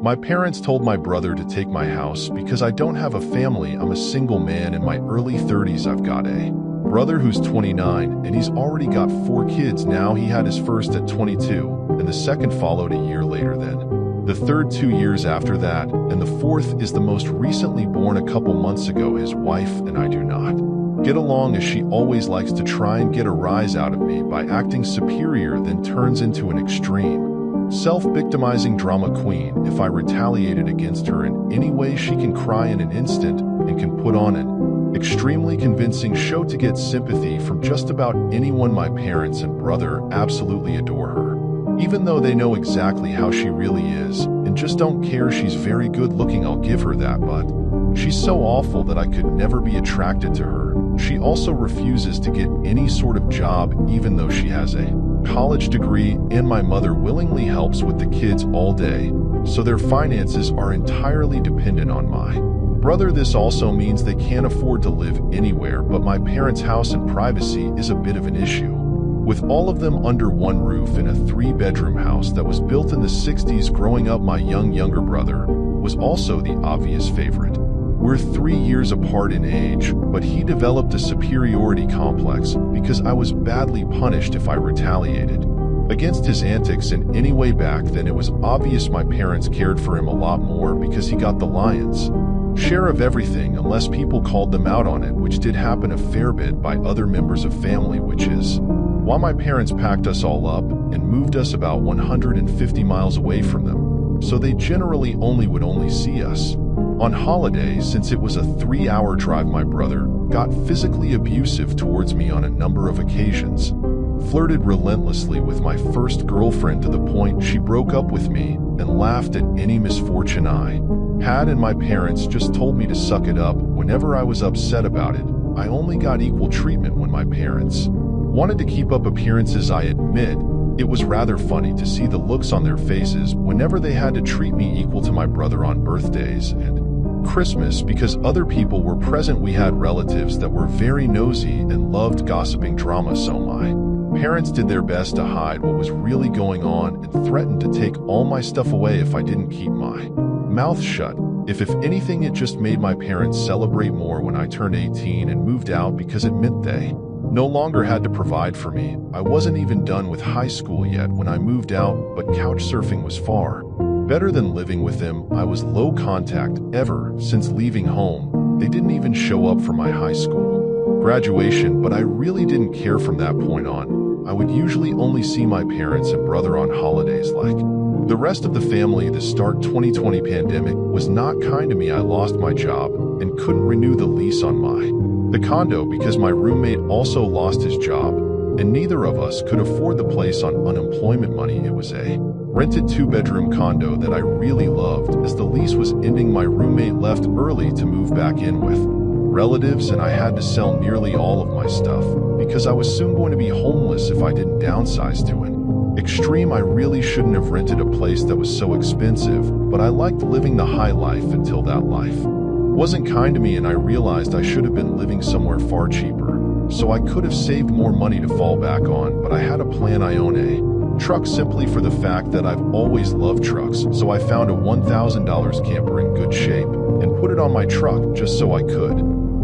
My parents told my brother to take my house because I don't have a family. I'm a single man in my early 30s. I've got a brother who's 29 and he's already got 4 kids now. He had his first at 22 and the second followed a year later, then the third 2 years after that, and the fourth is the most recently born a couple months ago. His wife and I do not get along, as she always likes to try and get a rise out of me by acting superior, then turns into an extreme self-victimizing drama queen. If I retaliated against her in any way, she can cry in an instant and can put on an extremely convincing show to get sympathy from just about anyone. My parents and brother absolutely adore her, even though they know exactly how she really is and just don't care. She's very good looking, I'll give her that, but she's so awful that I could never be attracted to her. She also refuses to get any sort of job even though she has a college degree, and my mother willingly helps with the kids all day, so their finances are entirely dependent on my brother. This also means they can't afford to live anywhere but my parents' house, and privacy is a bit of an issue. With all of them under one roof in a 3-bedroom house that was built in the 60s. Growing up, my younger brother was also the obvious favorite. We're 3 years apart in age, but he developed a superiority complex because I was badly punished if I retaliated against his antics in any way. Back then it was obvious my parents cared for him a lot more because he got the lion's share of everything, unless people called them out on it, which did happen a fair bit by other members of family, which is why my parents packed us all up and moved us about 150 miles away from them, so they generally would only see us on holidays. Since it was a 3-hour drive, my brother got physically abusive towards me on a number of occasions, flirted relentlessly with my first girlfriend to the point she broke up with me, and laughed at any misfortune I had, and my parents just told me to suck it up whenever I was upset about it. I only got equal treatment when my parents wanted to keep up appearances. I admit it was rather funny to see the looks on their faces whenever they had to treat me equal to my brother on birthdays and Christmas because other people were present. We had relatives that were very nosy and loved gossiping drama, so my parents did their best to hide what was really going on and threatened to take all my stuff away if I didn't keep my mouth shut. If anything, it just made my parents celebrate more when I turned 18 and moved out because it meant they no longer had to provide for me. I wasn't even done with high school yet when I moved out, but couch surfing was far better than living with them. I was low contact ever since leaving home. They didn't even show up for my high school graduation, but I really didn't care from that point on. I would usually only see my parents and brother on holidays like the rest of the family. The start 2020 pandemic was not kind to me. I lost my job and couldn't renew the lease on the condo because my roommate also lost his job, and neither of us could afford the place on unemployment money. It was a rented 2-bedroom condo that I really loved. As the lease was ending, my roommate left early to move back in with relatives, and I had to sell nearly all of my stuff because I was soon going to be homeless if I didn't downsize to an extreme. I really shouldn't have rented a place that was so expensive, but I liked living the high life until that life wasn't kind to me, and I realized I should have been living somewhere far cheaper, so I could have saved more money to fall back on. But I had a plan. I own a truck simply for the fact that I've always loved trucks, so I found a $1,000 camper in good shape and put it on my truck just so I could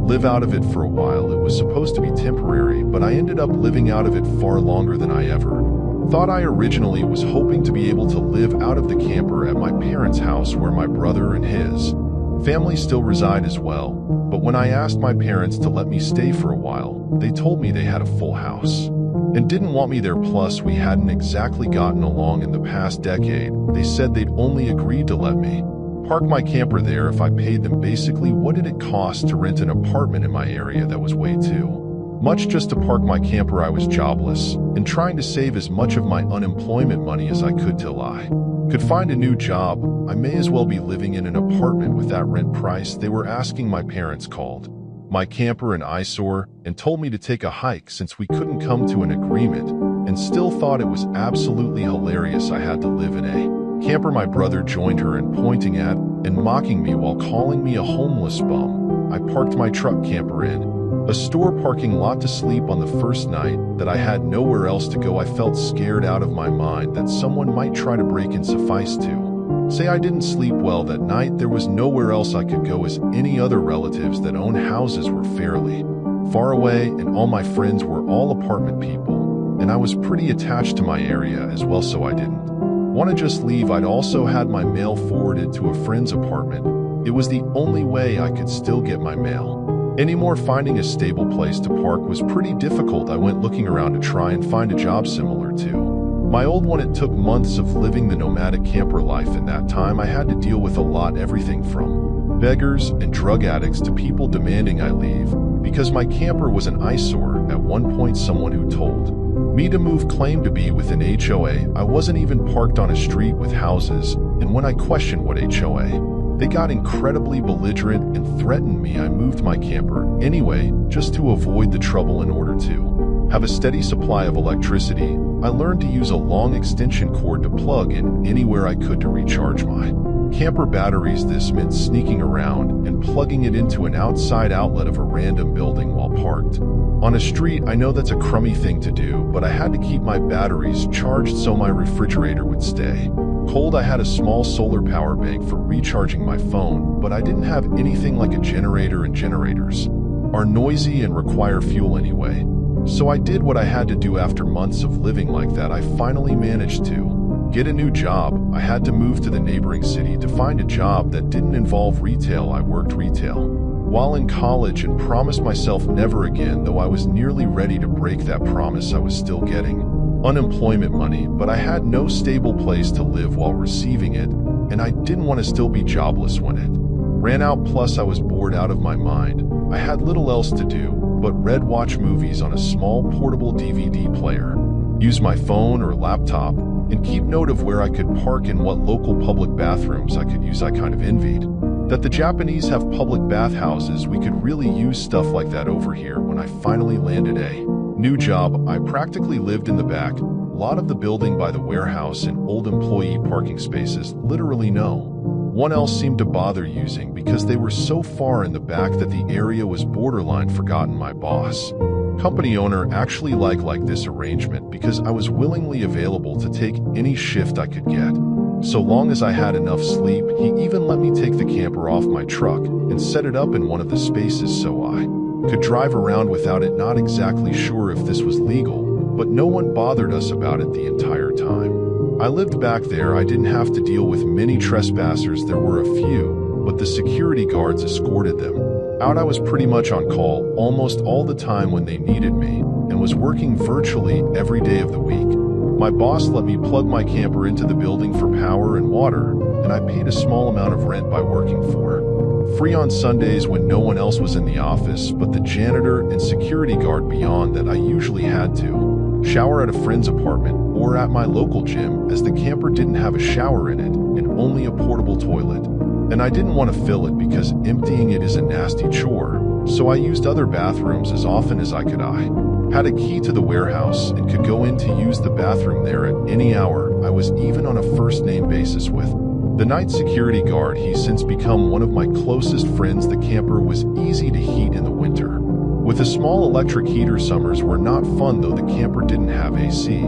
live out of it for a while. It was supposed to be temporary, but I ended up living out of it far longer than I ever thought. I originally was hoping to be able to live out of the camper at my parents' house, where my brother and his family still reside as well, but when I asked my parents to let me stay for a while, they told me they had a full house and didn't want me there. Plus, we hadn't exactly gotten along in the past decade. They said they'd only agreed to let me park my camper there if I paid them. Basically, what did it cost to rent an apartment in my area that was way too much just to park my camper? I was jobless and trying to save as much of my unemployment money as I could till I could find a new job. I may as well be living in an apartment with that rent price they were asking. My parents called my camper an eyesore and told me to take a hike since we couldn't come to an agreement, and still thought it was absolutely hilarious I had to live in a camper. My brother joined her in pointing at and mocking me while calling me a homeless bum. I parked my truck camper in a store parking lot to sleep. On the first night that I had nowhere else to go, I felt scared out of my mind that someone might try to break in. Suffice to Say I didn't sleep well that night, there was nowhere else I could go, as any other relatives that own houses were fairly far away and all my friends were all apartment people, and I was pretty attached to my area as well, so I didn't want to just leave. I'd also had my mail forwarded to a friend's apartment. It was the only way I could still get my mail. Anymore, finding a stable place to park was pretty difficult. I went looking around to try and find a job similar to my old one. It took months of living the nomadic camper life. In that time, I had to deal with a lot, everything from beggars and drug addicts to people demanding I leave because my camper was an eyesore. At one point, someone who told me to move claimed to be with an HOA. I wasn't even parked on a street with houses, and when I questioned what HOA, they got incredibly belligerent and threatened me. I moved my camper anyway, just to avoid the trouble. In order to have a steady supply of electricity, I learned to use a long extension cord to plug in anywhere I could to recharge my camper batteries. This meant sneaking around and plugging it into an outside outlet of a random building while parked on a street. I know that's a crummy thing to do, but I had to keep my batteries charged so my refrigerator would stay cold. I had a small solar power bank for recharging my phone, but I didn't have anything like a generator, and generators are noisy and require fuel anyway. So I did what I had to do. After months of living like that, I finally managed to get a new job. I had to move to the neighboring city to find a job that didn't involve retail. I worked retail while in college and promised myself never again. Though I was nearly ready to break that promise, I was still getting unemployment money, but I had no stable place to live while receiving it, and I didn't want to still be jobless when it ran out. Plus, I was bored out of my mind. I had little else to do but watch movies on a small portable DVD player, use my phone or laptop, and keep note of where I could park and what local public bathrooms I could use. I kind of envied that the Japanese have public bathhouses. We could really use stuff like that over here. When I finally landed a new job, I practically lived in the back lot of the building by the warehouse and old employee parking spaces. Literally no one else seemed to bother using because they were so far in the back that the area was borderline forgotten. My boss, company owner, actually liked this arrangement because I was willingly available to take any shift I could get. So long as I had enough sleep, he even let me take the camper off my truck and set it up in one of the spaces so I could drive around without it. Not exactly sure if this was legal, but no one bothered us about it the entire time I lived back there. I didn't have to deal with many trespassers. There were a few, but the security guards escorted them out. I was pretty much on call almost all the time when they needed me, and was working virtually every day of the week. My boss let me plug my camper into the building for power and water, and I paid a small amount of rent by working for free on Sundays when no one else was in the office but the janitor and security guard. Beyond that, I usually had to shower at a friend's apartment or at my local gym, as the camper didn't have a shower in it and only a portable toilet, and I didn't want to fill it because emptying it is a nasty chore, so I used other bathrooms as often as I could. I had a key to the warehouse and could go in to use the bathroom there at any hour. I was even on a first-name basis with the night security guard. He's since become one of my closest friends. The camper was easy to heat in the winter with a small electric heater. Summers were not fun though. The camper didn't have AC,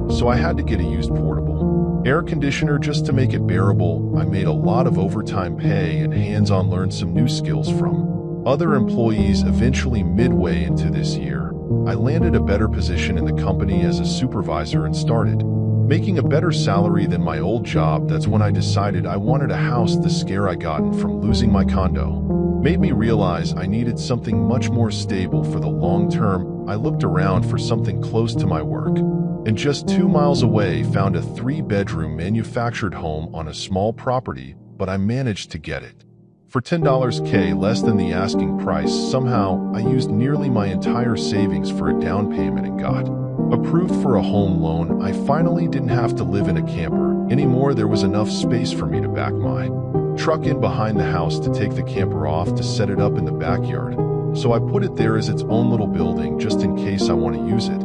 so I had to get a used portable air conditioner just to make it bearable. I made a lot of overtime pay and hands-on, learned some new skills from other employees. Eventually, midway into this year, I landed a better position in the company as a supervisor and started making a better salary than my old job. That's when I decided I wanted a house. The scare I gotten from losing my condo made me realize I needed something much more stable for the long term. I looked around for something close to my work, and just 2 miles away found a 3-bedroom manufactured home on a small property, but I managed to get it for $10K less than the asking price. Somehow, I used nearly my entire savings for a down payment and got approved for a home loan. I finally didn't have to live in a camper anymore. There was enough space for me to back my truck in behind the house to take the camper off to set it up in the backyard. So I put it there as its own little building just in case I want to use it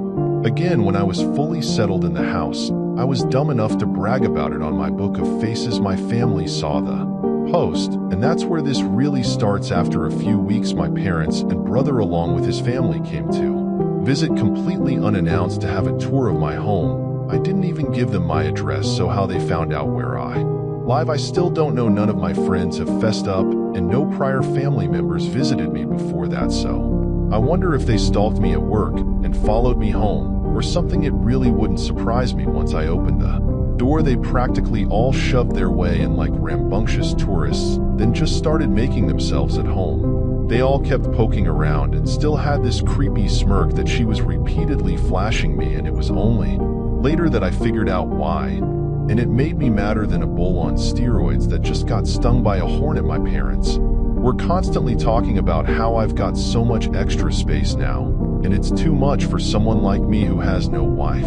again. When I was fully settled in the house, I was dumb enough to brag about it on my book of faces. My family saw the post, and that's where this really starts. After a few weeks, my parents and brother along with his family came to visit completely unannounced to have a tour of my home. I didn't even give them my address, so how they found out where I Live, I still don't know. None of my friends have fessed up, and no prior family members visited me before that, so I wonder if they stalked me at work and followed me home or something. It really wouldn't surprise me. Once I opened the door, they practically all shoved their way in like rambunctious tourists, then just started making themselves at home. They all kept poking around and still had this creepy smirk that she was repeatedly flashing me, and it was only later that I figured out why. And it made me madder than a bull on steroids that just got stung by a hornet. My parents were constantly talking about how I've got so much extra space now, and it's too much for someone like me who has no wife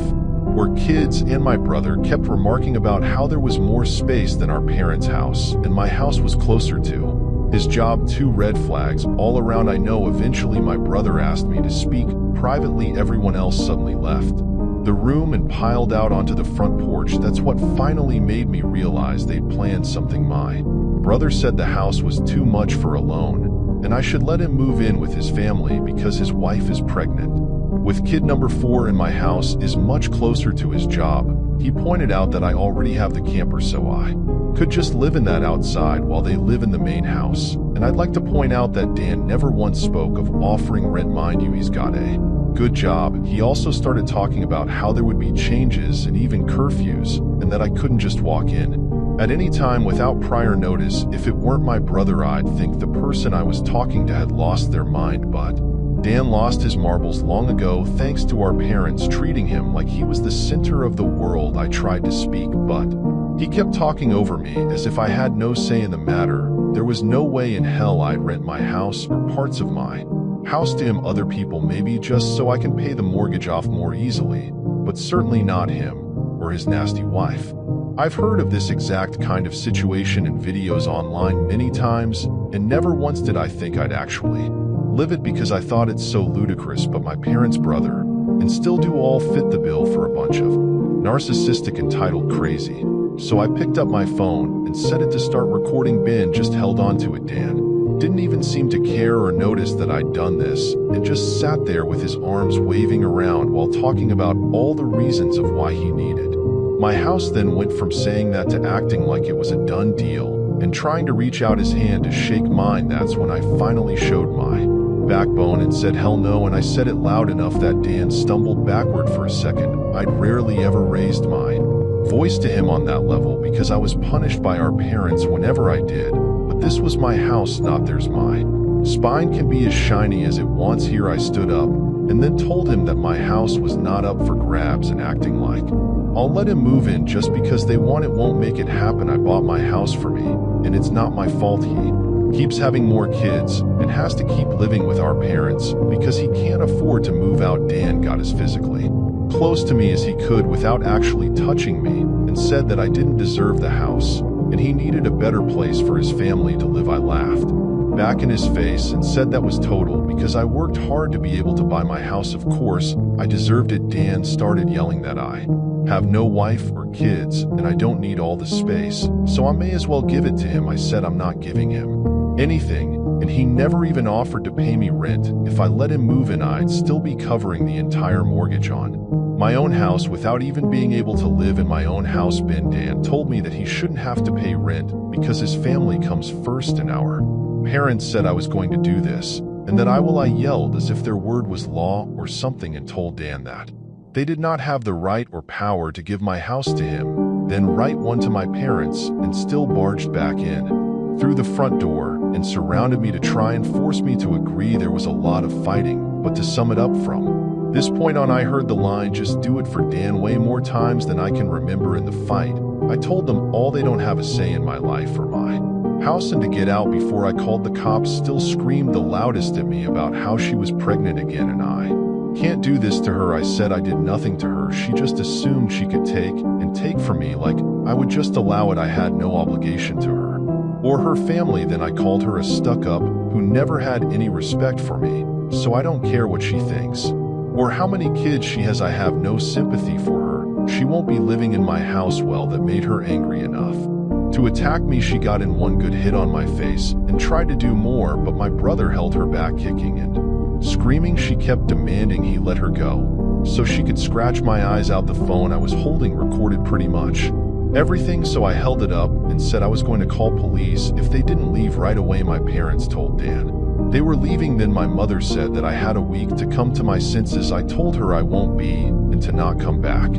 or kids, and my brother kept remarking about how there was more space than our parents' house, and my house was closer to his job. Two red flags all around. I know. Eventually my brother asked me to speak privately. Everyone else suddenly left the room and piled out onto the front porch. That's what finally made me realize they'd planned something. My brother said the house was too much for alone, and I should let him move in with his family because his wife is pregnant with kid number 4, and my house is much closer to his job. He pointed out that I already have the camper, so I could just live in that outside while they live in the main house. And I'd like to point out that Dan never once spoke of offering rent. Mind you, he's got a good job. He also started talking about how there would be changes and even curfews, and that I couldn't just walk in at any time without prior notice. If it weren't my brother, I'd think the person I was talking to had lost their mind, but Dan lost his marbles long ago thanks to our parents treating him like he was the center of the world. I tried to speak, but he kept talking over me as if I had no say in the matter. There was no way in hell I'd rent my house or parts of my house to him. Other people maybe, just so I can pay the mortgage off more easily, but certainly not him or his nasty wife. I've heard of this exact kind of situation in videos online many times, and never once did I think I'd actually live it because I thought it's so ludicrous. But my parents' brother and still do all fit the bill for a bunch of narcissistic, entitled crazy. So I picked up my phone and set it to start recording. Ben just held on to it. Dan didn't even seem to care or notice that I'd done this, and just sat there with his arms waving around while talking about all the reasons of why he needed my house. Then went from saying that to acting like it was a done deal and trying to reach out his hand to shake mine. That's when I finally showed my backbone and said hell no, and I said it loud enough that Dan stumbled backward for a second. I'd rarely ever raised my voice to him on that level because I was punished by our parents whenever I did, but this was my house, not theirs. My spine can be as shiny as it wants. Here I stood up and then told him that my house was not up for grabs, and acting like I'll let him move in just because they want it won't make it happen. I bought my house for me, and it's not my fault he keeps having more kids and has to keep living with our parents because he can't afford to move out. Dan got as physically close to me as he could without actually touching me, and said that I didn't deserve the house and he needed a better place for his family to live. I laughed back in his face and said that was total because I worked hard to be able to buy my house. Of course, I deserved it. Dan started yelling that I have no wife or kids and I don't need all the space, so I may as well give it to him. I said I'm not giving him anything, and he never even offered to pay me rent. If I let him move in, I'd still be covering the entire mortgage on my own house without even being able to live in my own house. Dan told me that he shouldn't have to pay rent because his family comes first, and our parents said I was going to do this, and that I yelled as if their word was law or something, and told Dan that they did not have the right or power to give my house to him, then write one to my parents, and still barged back in through the front door and surrounded me to try and force me to agree. There was a lot of fighting, but to sum it up, from this point on I heard the line "just do it" for Dan way more times than I can remember. In the fight, I told them all they don't have a say in my life or my house and to get out before I called the cops. Still screamed the loudest at me about how she was pregnant again, and I can't do this to her. I said I did nothing to her. She just assumed she could take from me, like I would just allow it. I had no obligation to her or her family. Then I called her a stuck-up who never had any respect for me, so I don't care what she thinks or how many kids she has. I have no sympathy for her. She won't be living in my house. Well, that made her angry enough to attack me. She got in one good hit on my face and tried to do more, but my brother held her back, kicking and screaming. She kept demanding he let her go so she could scratch my eyes out. The phone I was holding recorded pretty much everything, so I held it up and said I was going to call police if they didn't leave right away, my parents told Dan. They were leaving, then my mother said that I had a week to come to my senses. I told her I won't be and to not come back.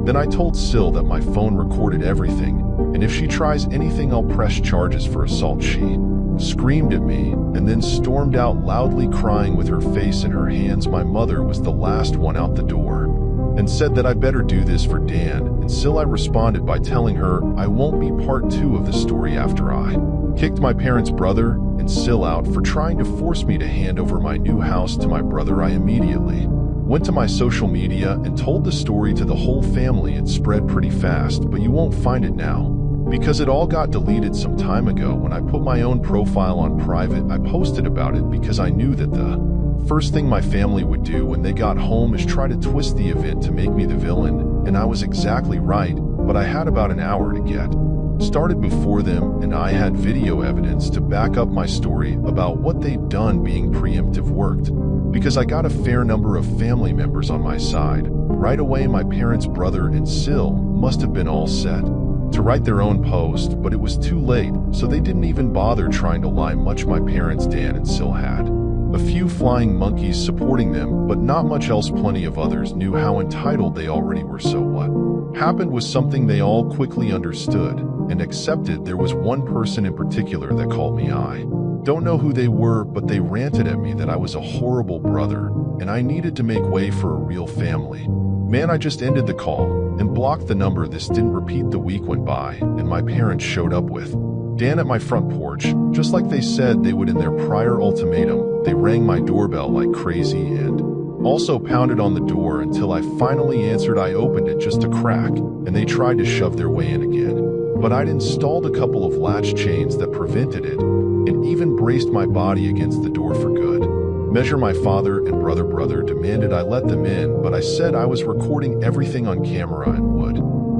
Then I told Sil that my phone recorded everything, and if she tries anything I'll press charges for assault. She screamed at me and then stormed out loudly, crying with her face in her hands. My mother was the last one out the door and said that I better do this for Dan, and Sil I responded by telling her I won't be part 2 of the story after I kicked my parents' brother and Sil out for trying to force me to hand over my new house to my brother. I immediately went to my social media and told the story to the whole family. It spread pretty fast, but you won't find it now because it all got deleted some time ago. When I put my own profile on private, I posted about it because I knew that the first thing my family would do when they got home is try to twist the event to make me the villain, and I was exactly right, but I had about an hour to get started before them, and I had video evidence to back up my story about what they'd done. Being preemptive worked because I got a fair number of family members on my side. Right away, my parents' brother and Sil must have been all set to write their own post, but it was too late, so they didn't even bother trying to lie much. My parents, Dan and Sil, had a few flying monkeys supporting them, but not much else. Plenty of others knew how entitled they already were, so what happened was something they all quickly understood and accepted. There was one person in particular that called me. I don't know who they were, but they ranted at me that I was a horrible brother and I needed to make way for a real family. Man, I just ended the call and blocked the number. This didn't repeat. The week went by and my parents showed up with Dan at my front porch, just like they said they would in their prior ultimatum. They rang my doorbell like crazy and also pounded on the door until I finally answered. I opened it just a crack, and they tried to shove their way in again, but I'd installed a couple of latch chains that prevented it, and even braced my body against the door for good measure. My father and brother demanded I let them in, but I said I was recording everything on camera and would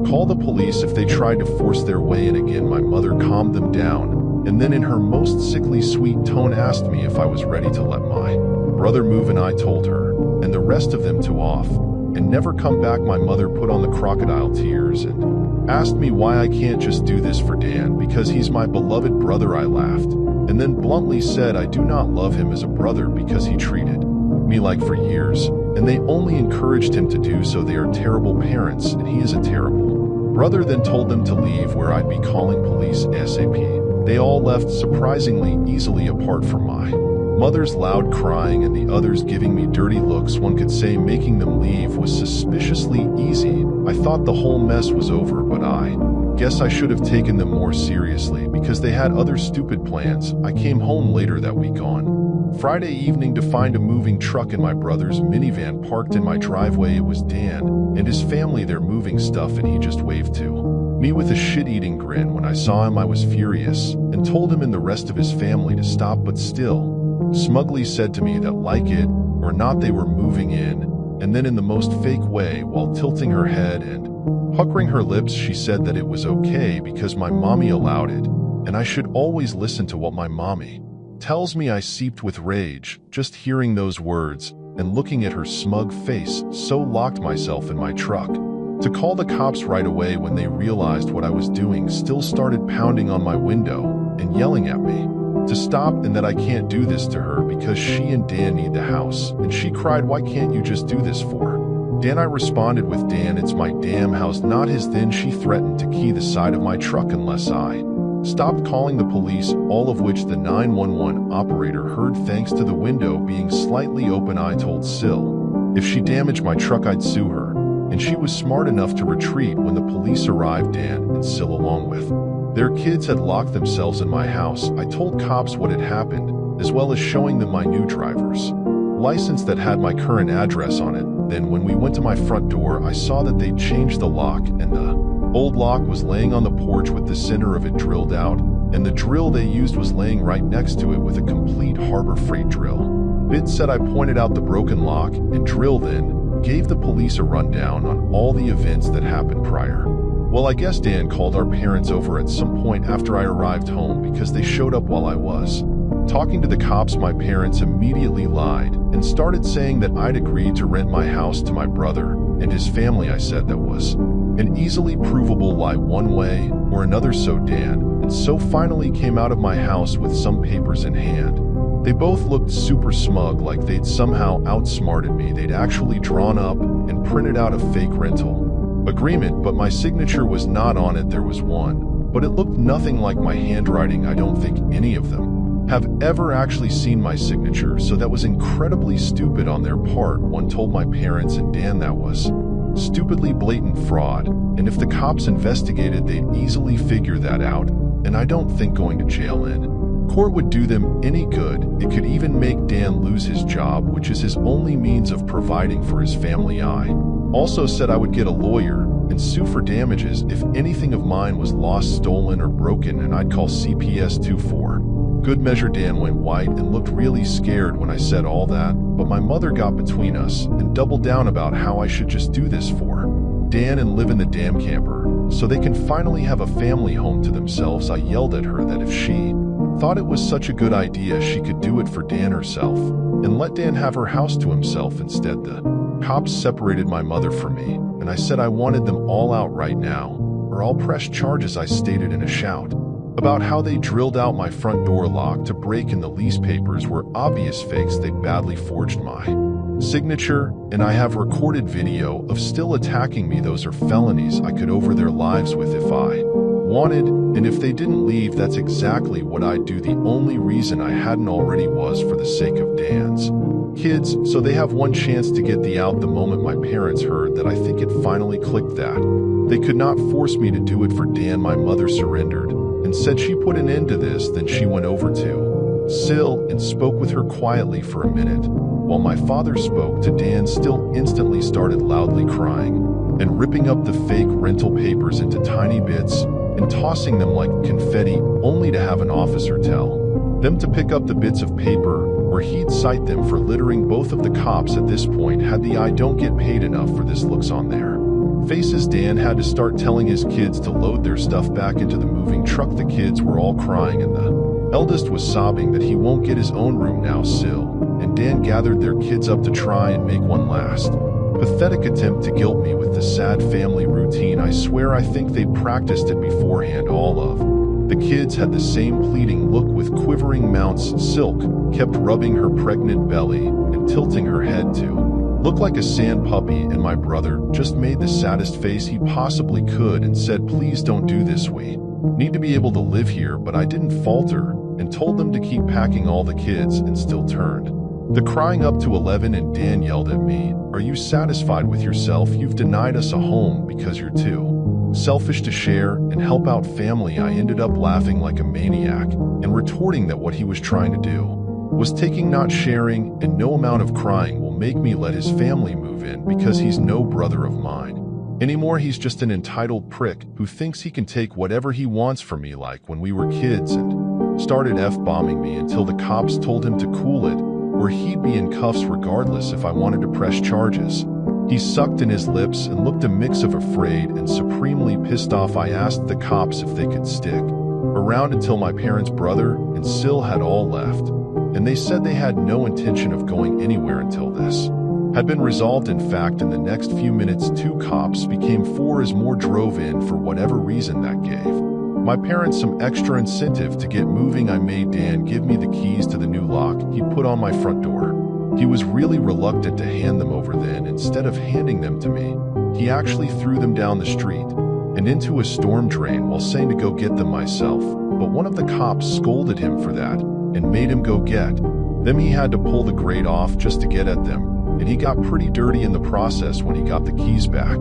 call the police if they tried to force their way in again. My mother calmed them down, and then in her most sickly sweet tone asked me if I was ready to let my brother move, and I told her and the rest of them to off and never come back. My mother put on the crocodile tears and asked me why I can't just do this for Dan because he's my beloved brother. I laughed and then bluntly said I do not love him as a brother because he treated me like for years, and they only encouraged him to do so. They are terrible parents and he is a terrible brother. Then told them to leave, where I'd be calling police ASAP. They all left surprisingly easily, apart from my mother's loud crying and the others giving me dirty looks. One could say making them leave was suspiciously easy. I thought the whole mess was over, but I guess I should have taken them more seriously because they had other stupid plans. I came home later that week on Friday evening to find a moving truck in my brother's minivan parked in my driveway. It was Dan and his family. They're moving stuff, and he just waved to me with a shit-eating grin. When I saw him, I was furious and told him and the rest of his family to stop, but still smugly said to me that like it or not they were moving in, and then in the most fake way, while tilting her head and puckering her lips, she said that it was okay because my mommy allowed it and I should always listen to what my mommy tells me. I seeped with rage just hearing those words and looking at her smug face, so locked myself in my truck to call the cops right away. When they realized what I was doing, still started pounding on my window and yelling at me to stop and that I can't do this to her because she and Dan need the house. And she cried, "Why can't you just do this for Dan?" I responded with, "Dan, it's my damn house, not his." Then she threatened to key the side of my truck unless I stopped calling the police, all of which the 911 operator heard thanks to the window being slightly open. I told Sil if she damaged my truck I'd sue her, and she was smart enough to retreat when the police arrived. Dan and Sil, along with their kids, had locked themselves in my house. I told cops what had happened, as well as showing them my new driver's license that had my current address on it. Then when we went to my front door, I saw that they'd changed the lock, and the old lock was laying on the porch with the center of it drilled out, and the drill they used was laying right next to it with a complete Harbor Freight drill bit set. I pointed out the broken lock and drill, then gave the police a rundown on all the events that happened prior. Well, I guess Dan called our parents over at some point after I arrived home because they showed up while I was talking to the cops. My parents immediately lied and started saying that I'd agreed to rent my house to my brother and his family, I said that was an easily provable lie one way or another. So Dan and So finally came out of my house with some papers in hand. They both looked super smug, like they'd somehow outsmarted me. They'd actually drawn up and printed out a fake rental agreement, but my signature was not on it. There was one, but it looked nothing like my handwriting. I don't think any of them have ever actually seen my signature, so that was incredibly stupid on their part. One told my parents and Dan that was stupidly blatant fraud, and if the cops investigated, they'd easily figure that out, and I don't think going to jail in court would do them any good. It could even make Dan lose his job, which is his only means of providing for his family. I also said I would get a lawyer and sue for damages if anything of mine was lost, stolen, or broken, and I'd call CPS 2 for good measure. Dan went white and looked really scared when I said all that, but my mother got between us and doubled down about how I should just do this for Dan and live in the damn camper so they can finally have a family home to themselves. I yelled at her that if she thought it was such a good idea, she could do it for Dan herself and let Dan have her house to himself instead. The cops separated my mother from me, and I said I wanted them all out right now, or I'll press charges. I stated in a shout about how they drilled out my front door lock to break in. The lease papers were obvious fakes. They'd badly forged my signature, and I have recorded video of still attacking me. Those are felonies I could over their lives with if I wanted, and if they didn't leave, that's exactly what I'd do. The only reason I hadn't already was for the sake of Dan's kids, so they have one chance to get the out. The moment my parents heard that, I think it finally clicked that they could not force me to do it for Dan. My mother surrendered and said she put an end to this. Then she went over to Sil and spoke with her quietly for a minute, while my father spoke to Dan. Still instantly started loudly crying and ripping up the fake rental papers into tiny bits and tossing them like confetti, only to have an officer tell them to pick up the bits of paper or he'd cite them for littering. Both of the cops at this point had the "I don't get paid enough for this" looks on their faces. Dan had to start telling his kids to load their stuff back into the moving truck. The kids were all crying, and the eldest was sobbing that he won't get his own room now. Sil and Dan gathered their kids up to try and make one last pathetic attempt to guilt me with the sad family routine. I swear I think they practiced it beforehand. All of the kids had the same pleading look with quivering mouths. Silk kept rubbing her pregnant belly and tilting her head to look like a sand puppy, and my brother just made the saddest face he possibly could and said, "Please don't do this. We need to be able to live here." But I didn't falter and told them to keep packing all the kids, and still turned the crying up to 11. And Dan yelled at me, "Are you satisfied with yourself? You've denied us a home because you're too selfish to share and help out family." I ended up laughing like a maniac and retorting that what he was trying to do was taking, not sharing, and no amount of crying will make me let his family move in because he's no brother of mine anymore. He's just an entitled prick who thinks he can take whatever he wants from me, like when we were kids, and started F-bombing me until the cops told him to cool it or he'd be in cuffs regardless if I wanted to press charges. He sucked in his lips and looked a mix of afraid and supremely pissed off. I asked the cops if they could stick around until my parents' brother and Sil had all left, and they said they had no intention of going anywhere until this had been resolved. In fact, in the next few minutes, 2 cops became 4 as more drove in for whatever reason that gave my parents some extra incentive to get moving. I made Dan give me the keys to the new lock he put on my front door. He was really reluctant to hand them over. Then, instead of handing them to me, he actually threw them down the street and into a storm drain while saying to go get them myself. But one of the cops scolded him for that and made him go get them. He had to pull the grate off just to get at them, and he got pretty dirty in the process. When he got the keys back,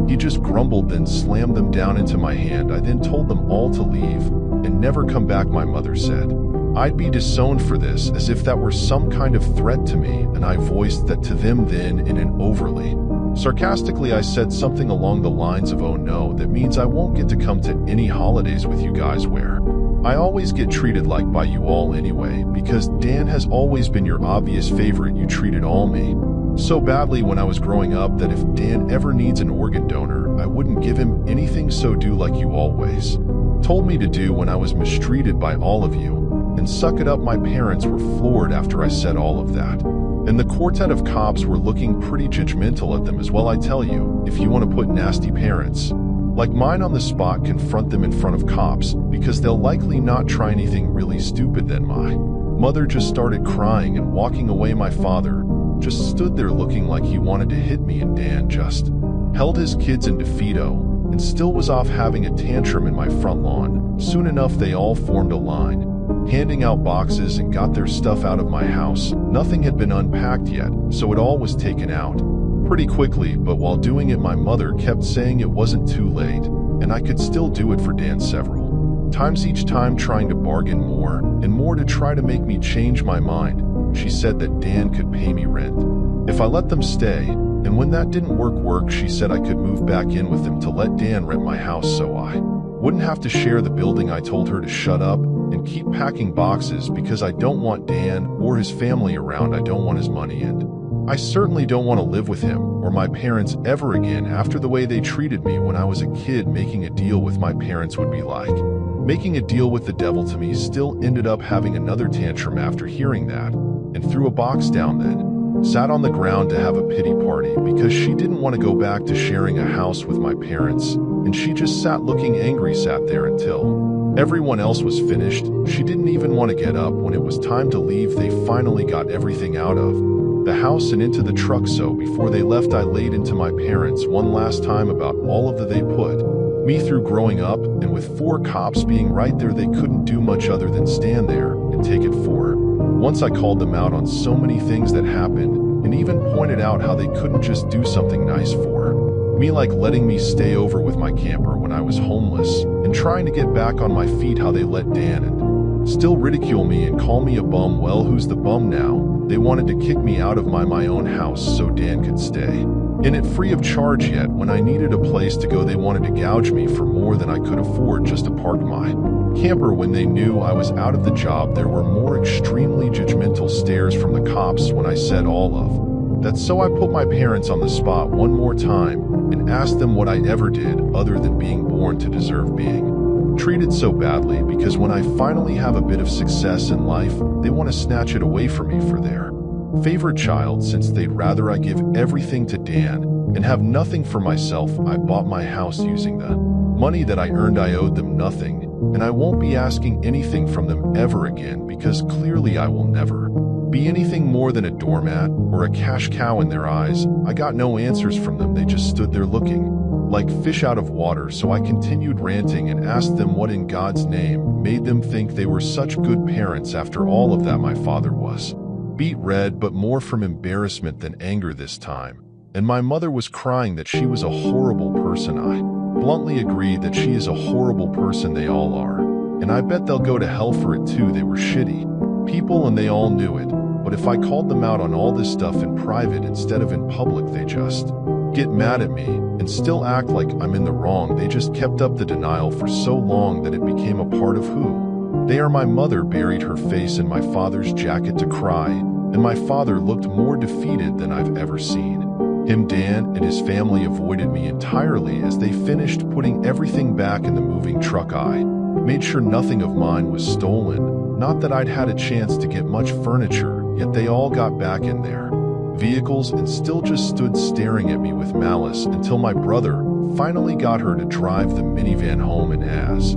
he just grumbled, then slammed them down into my hand. I then told them all to leave and never come back. My mother said I'd be disowned for this, as if that were some kind of threat to me, and I voiced that to them. Then, in an overly sarcastically, I said something along the lines of, "Oh no, that means I won't get to come to any holidays with you guys where I always get treated like by you all anyway, because Dan has always been your obvious favorite. You treated all me so badly when I was growing up that if Dan ever needs an organ donor, I wouldn't give him anything, so do like you always told me to do when I was mistreated by all of you, and suck it up." My parents were floored after I said all of that. And the quartet of cops were looking pretty judgmental at them as well. I tell you, if you want to put nasty parents like mine on the spot, confront them in front of cops, because they'll likely not try anything really stupid. Then my mother just started crying and walking away. My father just stood there looking like he wanted to hit me, and Dan just held his kids in defeato and still was off having a tantrum in my front lawn. Soon enough, they all formed a line, handing out boxes, and got their stuff out of my house. Nothing had been unpacked yet, so it all was taken out pretty quickly, but while doing it, my mother kept saying it wasn't too late, and I could still do it for Dan several times, each time trying to bargain more and more to try to make me change my mind. She said that Dan could pay me rent if I let them stay, and when that didn't work, she said I could move back in with them to let Dan rent my house so I wouldn't have to share the building. I told her to shut up and keep packing boxes because I don't want Dan or his family around. I don't want his money, and I certainly don't want to live with him or my parents ever again after the way they treated me when I was a kid. Making a deal with my parents would be like making a deal with the devil to me. Still ended up having another tantrum after hearing that, and threw a box down, then sat on the ground to have a pity party because she didn't want to go back to sharing a house with my parents, and she just sat looking angry, sat there until everyone else was finished. She didn't even want to get up when it was time to leave. They finally got everything out of the house and into the truck, so before they left, I laid into my parents one last time about all of the they put me through growing up, and with 4 cops being right there, they couldn't do much other than stand there and take it for. Once I called them out on so many things that happened, and even pointed out how they couldn't just do something nice for me, like letting me stay over with my camper when I was homeless and trying to get back on my feet, how they let Dan and still ridicule me and call me a bum. Well, who's the bum now? They wanted to kick me out of my own house so Dan could stay in it free of charge, yet when I needed a place to go, they wanted to gouge me for more than I could afford just to park my camper. When they knew I was out of the job, there were more extremely judgmental stares from the cops when I said all of that. So I put my parents on the spot one more time and asked them what I ever did other than being born to deserve being treated so badly, because when I finally have a bit of success in life, they want to snatch it away from me for their favorite child, since they'd rather I give everything to Dan and have nothing for myself. I bought my house using the money that I earned. I owed them nothing, and I won't be asking anything from them ever again, because clearly I will never be anything more than a doormat or a cash cow in their eyes. I got no answers from them. They just stood there looking like fish out of water. So I continued ranting and asked them what in God's name made them think they were such good parents after all of that. My father was beet red, but more from embarrassment than anger this time, and my mother was crying that she was a horrible person. I bluntly agreed that she is a horrible person. They all are, and I bet they'll go to hell for it too. They were shitty people and they all knew it, but if I called them out on all this stuff in private instead of in public, they just get mad at me and still act like I'm in the wrong. They just kept up the denial for so long that it became a part of who they are. My mother buried her face in my father's jacket to cry, and my father looked more defeated than I've ever seen him. Dan and his family avoided me entirely as they finished putting everything back in the moving truck. I made sure nothing of mine was stolen, not that I'd had a chance to get much furniture, yet they all got back in their vehicles and still just stood staring at me with malice until my brother finally got her to drive the minivan home. And as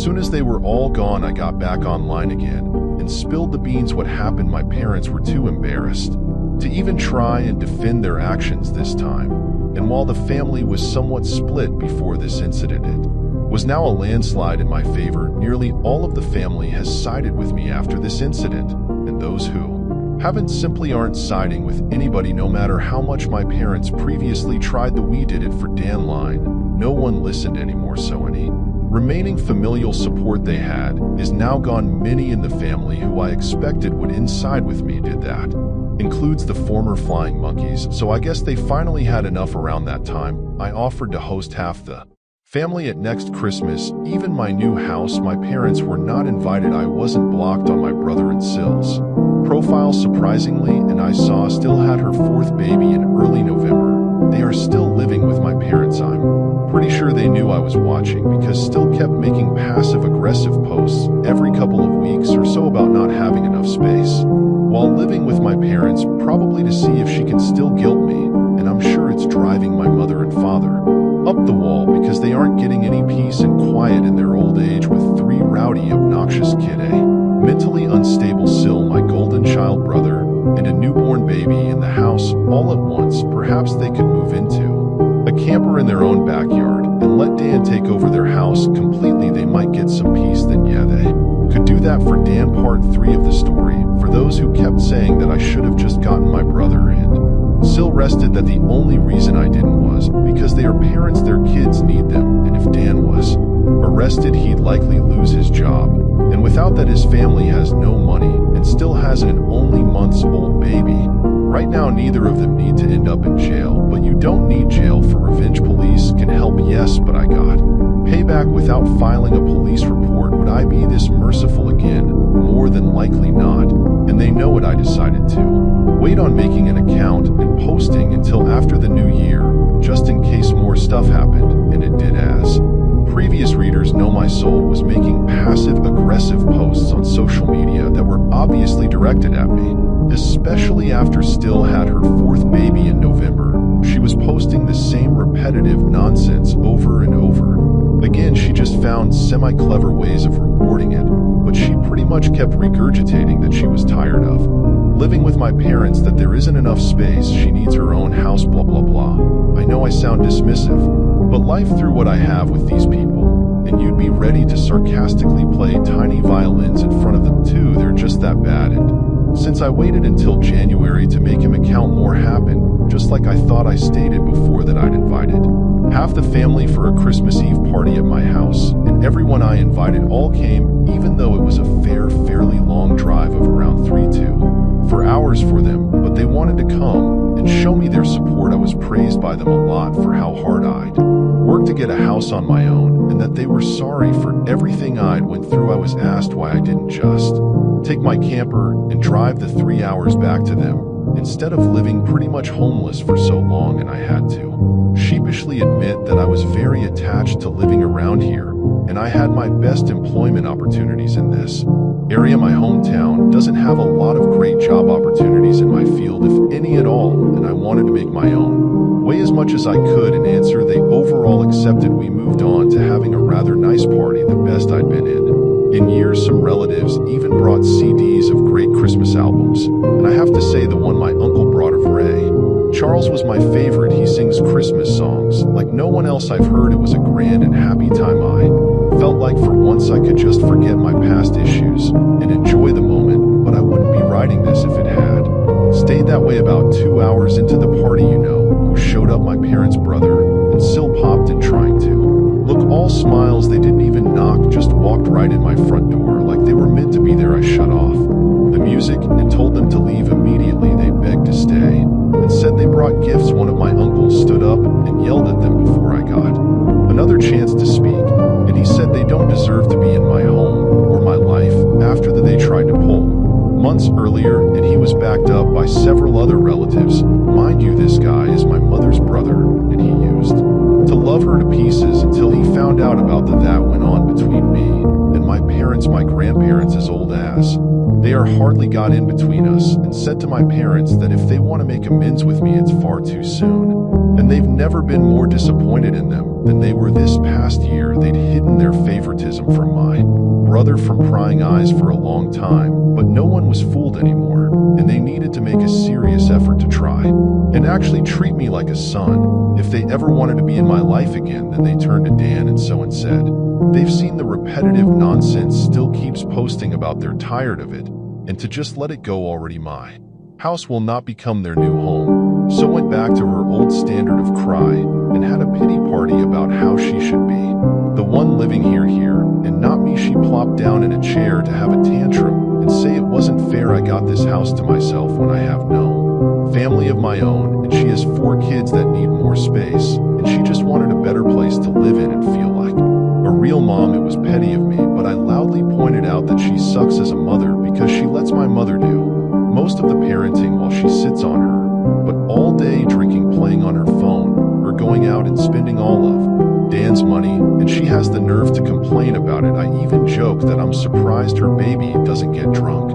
soon as they were all gone, I got back online again and spilled the beans. What happened? My parents were too embarrassed to even try and defend their actions this time, and while the family was somewhat split before this incident, it was now a landslide in my favor. Nearly all of the family has sided with me after this incident, and those who haven't simply aren't siding with anybody, no matter how much my parents previously tried the "we did it for Dan" line. No one listened anymore, so any remaining familial support they had is now gone. Many in the family who I expected would inside with me did that. Includes the former Flying Monkeys, so I guess they finally had enough. Around that time, I offered to host half the family at next Christmas. Even my new house, my parents were not invited. I wasn't blocked on my brother and Syl's profile, surprisingly, and I saw still had her 4th baby in early November. They are still living with my parents. I'm pretty sure they knew I was watching because still kept making passive-aggressive posts every couple of weeks or so about not having enough space. While living with my parents, probably to see if she can still guilt me, and I'm sure it's driving my mother and father up the wall because they aren't getting any peace and quiet in their old age with three rowdy, obnoxious kid, a mentally unstable Sil, my golden child brother, and a newborn baby in the house all at once. Perhaps they could move into a camper in their own backyard and let Dan take over their house completely. They might get some peace then. Yeah, they could do that for Dan. Part 3 of the story. For those who kept saying that I should have just gotten my brother and Sil rested, that the only reason I didn't was because they are parents, their kids need them, and if Dan was arrested he'd likely lose his job. And without that, his family has no money and still has an only months-old baby. Right now neither of them need to end up in jail, but you don't need jail for revenge. Police can help, yes, but I got payback without filing a police report. Would I be this merciful again? More than likely not, and they know what I decided to wait on making an account and posting until after the new year, just in case more stuff happened, and it did. As previous readers know, my soul was making passive-aggressive posts on social media that were obviously directed at me, especially after Still had her 4th baby in November. She was posting the same repetitive nonsense over and over. Again, she just found semi-clever ways of rewarding it, but she pretty much kept regurgitating that she was tired of living with my parents, that there isn't enough space, she needs her own house, blah blah blah. I know I sound dismissive, but life threw what I have with these people, and you'd be ready to sarcastically play tiny violins in front of them too. They're just that bad. And since I waited until January to make him account, more happened, just like I thought I stated before that I'd invited half the family for a Christmas Eve party at my house, and everyone I invited all came, even though it was a fairly long drive of around 4 hours for them, but they wanted to come and show me their support. I was praised by them a lot for how hard I'd worked to get a house on my own, and that they were sorry for everything I'd went through. I was asked why I didn't just take my camper and drive the 3 hours back to them, instead of living pretty much homeless for so long, and I had to sheepishly admit that I was very attached to living around here, and I had my best employment opportunities in this area. My hometown doesn't have a lot of great job opportunities in my field, if any at all, and I wanted to make my own way as much as I could. In answer, they overall accepted. We moved on to having a rather nice party, the best I'd been in years. Some relatives even brought CDs of great Christmas albums, and I have to say the one my uncle brought of Ray Charles was my favorite. He sings Christmas songs like no one else I've heard. It was a grand and happy time. I felt like for once I could just forget my past issues and enjoy the moment, but I wouldn't be writing this if it had stayed that way. About 2 hours into the party, who showed up? My parents' brother and Sil popped in, trying to look all smiles. They didn't even knock, just walked right in my front door like they were meant to be there. I shut off the music and told them to leave immediately. They begged to stay and said they brought gifts. One of my uncles stood up and yelled at them before I got another chance to speak, and he said they don't deserve to be in my home or my life after that they tried to pull months earlier, and he was backed up by several other relatives. Mind you, this guy is my mother's brother, and he used to love her to pieces until he found out about that went on between me and my parents. My grandparents, as old as they are, hardly got in between us, and said to my parents that if they want to make amends with me, it's far too soon, and they've never been more disappointed in them than they were this past year. They'd hidden their favoritism from my brother from prying eyes for a long time, but no one was fooled anymore, and they needed to make a serious effort to try and actually treat me like a son. If they ever wanted to be in my life again, then they turned to Dan and so and said they've seen the repetitive nonsense Still keeps posting about, they're tired of it, and to just let it go already. My house will not become their new home. So went back to her old standard of cry and had a pity party about how she should be the one living here, and not me. She plopped down in a chair to have a tantrum and say it wasn't fair I got this house to myself when I have no family of my own, and she has 4 kids that need more space, and she just wanted a better place to live in and feel like a real mom. It was petty of me, but I loudly pointed out that she sucks as a mother because she lets my mother do most of the parenting while she sits on her, but all day drinking, playing on her phone, going out and spending all of Dan's money, and she has the nerve to complain about it. I even joke that I'm surprised her baby doesn't get drunk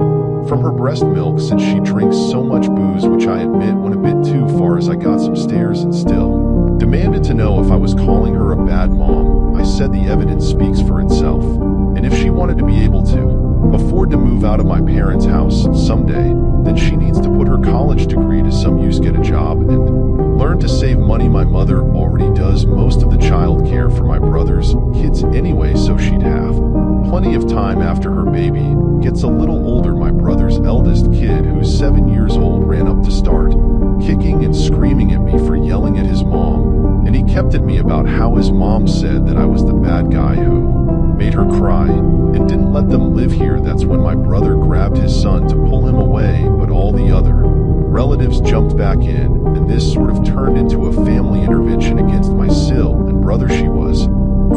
from her breast milk, since she drinks so much booze, which I admit went a bit too far, as I got some stares and still demanded to know if I was calling her a bad mom. I said the evidence speaks for itself, and if she wanted to be able to afford to move out of my parents' house someday, then she needs to put her college degree to some use, get a job, and learn to save money. My mother already does most of the child care for my brother's kids anyway, so she'd have plenty of time after her baby gets a little older. My brother's eldest kid, who's 7 years old, ran up to start kicking and screaming at me for yelling at his mom, and he kept at me about how his mom said that I was the bad guy who made her cry and didn't let them live here. That's when my brother grabbed his son to pull him away, but all the other relatives jumped back in, and this sort of turned into a family intervention against my Sil and brother. She was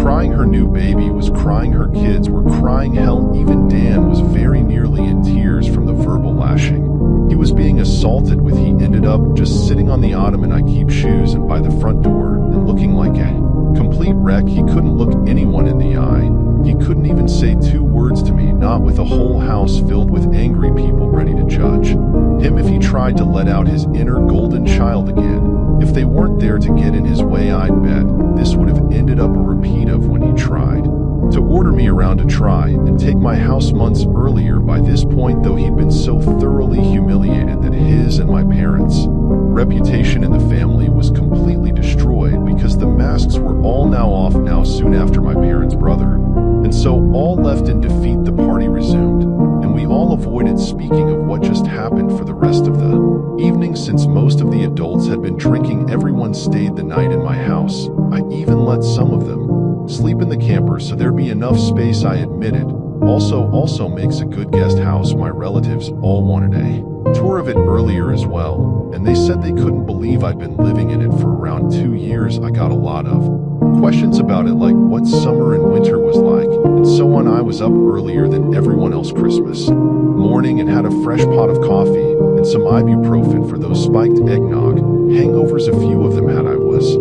crying, her new baby was crying, her kids were crying, hell, even Dan was very nearly in tears from the verbal lashing he was being assaulted with. He ended up just sitting on the ottoman, I keep shoes, and by the front door, and looking like a complete wreck. He couldn't look anyone in the eye. He couldn't even say 2 words to me, not with a whole house filled with angry people ready to judge him if he tried to let out his inner golden child again. If they weren't there to get in his way, I'd bet this would have ended up a repeat of when he tried to order me around to try and take my house months earlier. By this point, though, he'd been so thoroughly humiliated that his and my parents' reputation in the family was completely destroyed, because the masks were all now off now soon after my parents' brother. And so, all left in defeat, the party resumed, and we all avoided speaking of what just happened for the rest of the evening. Since most of the adults had been drinking, everyone stayed the night in my house. I even let some of them sleep in the camper so there'd be enough space, I admitted. Also makes a good guest house. My relatives all wanted a tour of it earlier as well, and they said they couldn't believe I'd been living in it for around 2 years. I got a lot of questions about it, like what summer and winter was like, and so on. I was up earlier than everyone else Christmas morning and had a fresh pot of coffee and some ibuprofen for those spiked eggnog hangovers a few of them had. I was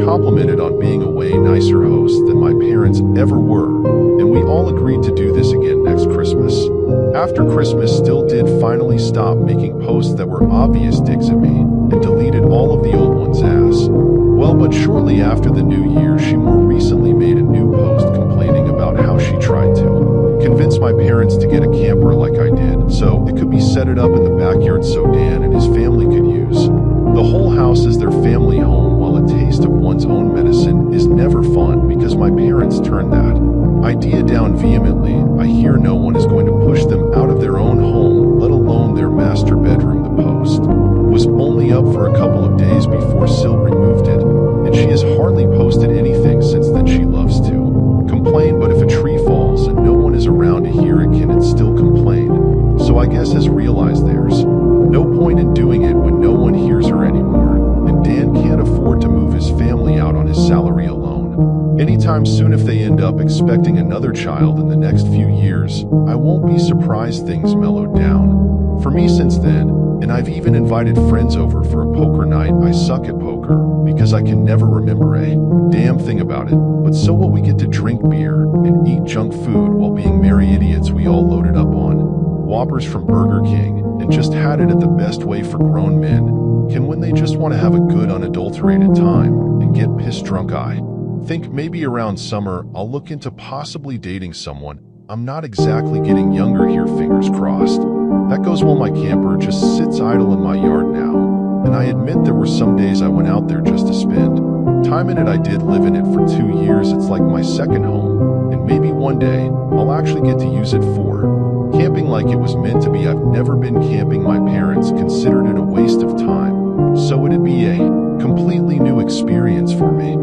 complimented on being a way nicer host than my parents ever were, and we all agreed to do this again next Christmas. After Christmas, still did finally stop making posts that were obvious digs at me and deleted all of the old ones as well. But shortly after the new year, she more recently made a new post complaining about how she tried to convince my parents to get a camper like I did, so it could be set it up in the backyard so Dan and his family could use the whole house as their family home. While a taste of one's own medicine is never fun, because my parents turned that idea down vehemently, I hear no one is going to push them out of their own home, let alone their master bedroom. The post was only up for a couple of days before Sil removed it, and she has hardly posted anything since then. She loves to complain, but if a tree falls and no one is around to hear it, can it still complain? So I guess has realized there's no point in doing it when no one hears her anymore, and Dan can't afford to move his family out on his salary alone anytime soon. If they end up expecting another child in the next few years, I won't be surprised things mellowed down for me since then, and I've even invited friends over for a poker night. I suck at poker because I can never remember a damn thing about it, but so what, we get to drink beer and eat junk food while being merry idiots. We all loaded up on Whoppers from Burger King and just had it at the best way for grown men can when they just want to have a good unadulterated time and get pissed drunk. I think maybe around summer I'll look into possibly dating someone. I'm not exactly getting younger here, fingers crossed. That goes while my camper just sits idle in my yard now, and I admit there were some days I went out there just to spend time in it. I did live in it for 2 years. It's like my second home, and maybe one day I'll actually get to use it for camping like it was meant to be. I've never been camping. My parents considered it a waste of time, so it'd be a completely new experience for me.